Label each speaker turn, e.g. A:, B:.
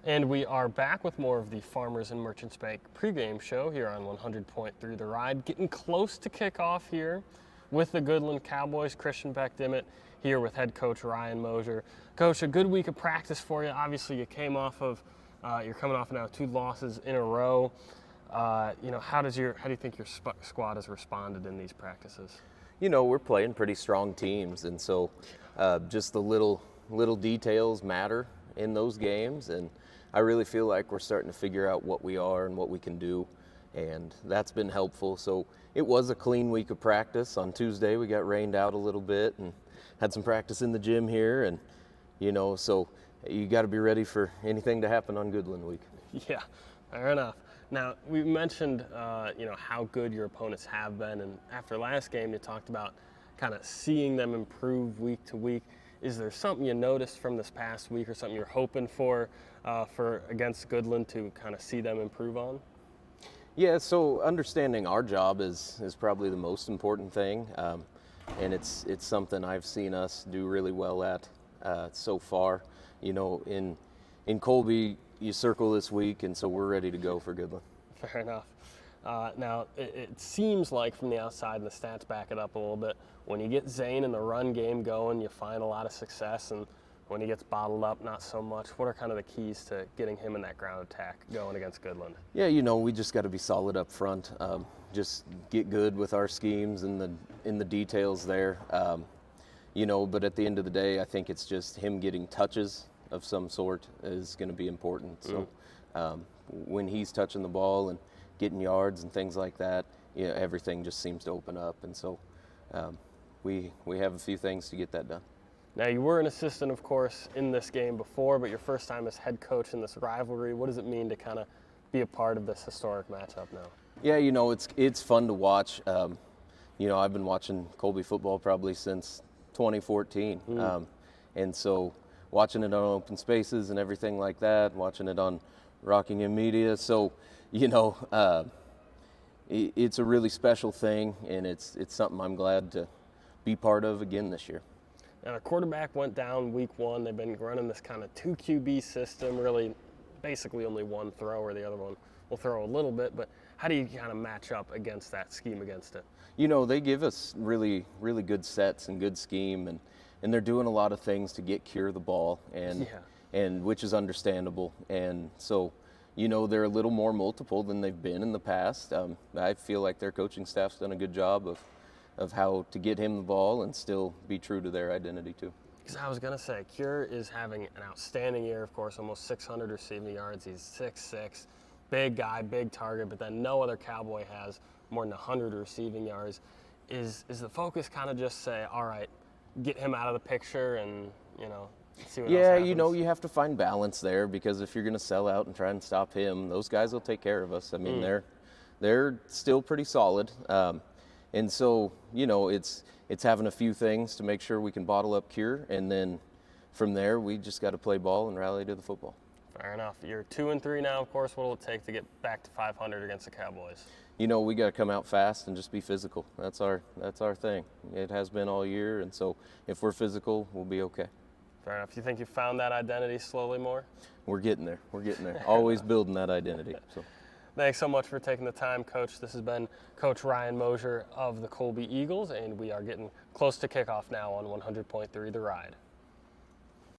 A: And we are back with more of the Farmers and Merchants Bank pregame show here on 100.3 The Ride. Getting close to kickoff here with the Goodland Cowboys. Christian Peck-Dimit here with head coach Ryan Mosier. Coach, a good week of practice for you. Obviously, you came off of, you're coming off now 2 losses in a row. How do you think your squad has responded in these practices?
B: We're playing pretty strong teams, and so just the little details matter in those games, and I really feel like we're starting to figure out what we are and what we can do, and that's been helpful. So it was a clean week of practice. On Tuesday we got rained out a little bit and had some practice in the gym here, and so you got to be ready for anything to happen on Goodland week.
A: Yeah, fair enough. Now, we mentioned, how good your opponents have been, and after last game, you talked about kind of seeing them improve week to week. Is there something you noticed from this past week or something you're hoping for against Goodland to kind of see them improve on?
B: Yeah, so understanding our job is probably the most important thing, and it's something I've seen us do really well at so far. In Colby, you circle this week, and so we're ready to go for Goodland.
A: Fair enough. Now, it seems like from the outside, and the stats back it up a little bit, when you get Zane and the run game going, you find a lot of success, and when he gets bottled up, not so much. What are kind of the keys to getting him in that ground attack going against Goodland?
B: Yeah, we just got to be solid up front. Just get good with our schemes and in the details there. But at the end of the day, I think it's just him getting touches of some sort is going to be important. So when he's touching the ball and getting yards and things like that, everything just seems to open up. And so we have a few things to get that done.
A: Now, you were an assistant, of course, in this game before, but your first time as head coach in this rivalry. What does it mean to kind of be a part of this historic matchup now?
B: Yeah, it's fun to watch. I've been watching Colby football probably since 2014. And so watching it on Open Spaces and everything like that, watching it on Rockingham Media. So, it's a really special thing, and it's something I'm glad to be part of again this year.
A: Now, the quarterback went down week 1. They've been running this kind of 2 QB system, really basically only one thrower. The other one will throw a little bit, but how do you kind of match up against that scheme against it?
B: They give us really, really good sets and good scheme, and they're doing a lot of things to cure the ball, and which is understandable. And so, they're a little more multiple than they've been in the past. I feel like their coaching staff's done a good job of how to get him the ball and still be true to their identity too.
A: Because I was going to say, Cure is having an outstanding year, of course, almost 600 receiving yards. He's 6'6", big guy, big target, but then no other Cowboy has more than 100 receiving yards. Is the focus kind of just say, all right, get him out of the picture and, see what else happens?
B: You have to find balance there, because if you're going to sell out and try and stop him, those guys will take care of us. I mean, they're still pretty solid. And so, it's having a few things to make sure we can bottle up Cure, and then from there, we just got to play ball and rally to the football.
A: Fair enough. You're 2-3 now, of course. What will it take to get back to 500 against the Cowboys?
B: We got to come out fast and just be physical. That's our thing. It has been all year, and so if we're physical, we'll be okay.
A: Fair enough. You think you found that identity slowly more?
B: We're getting there. Always building that identity. So.
A: Thanks so much for taking the time, Coach. This has been Coach Ryan Mosier of the Colby Eagles, and we are getting close to kickoff now on 100.3 The Ride.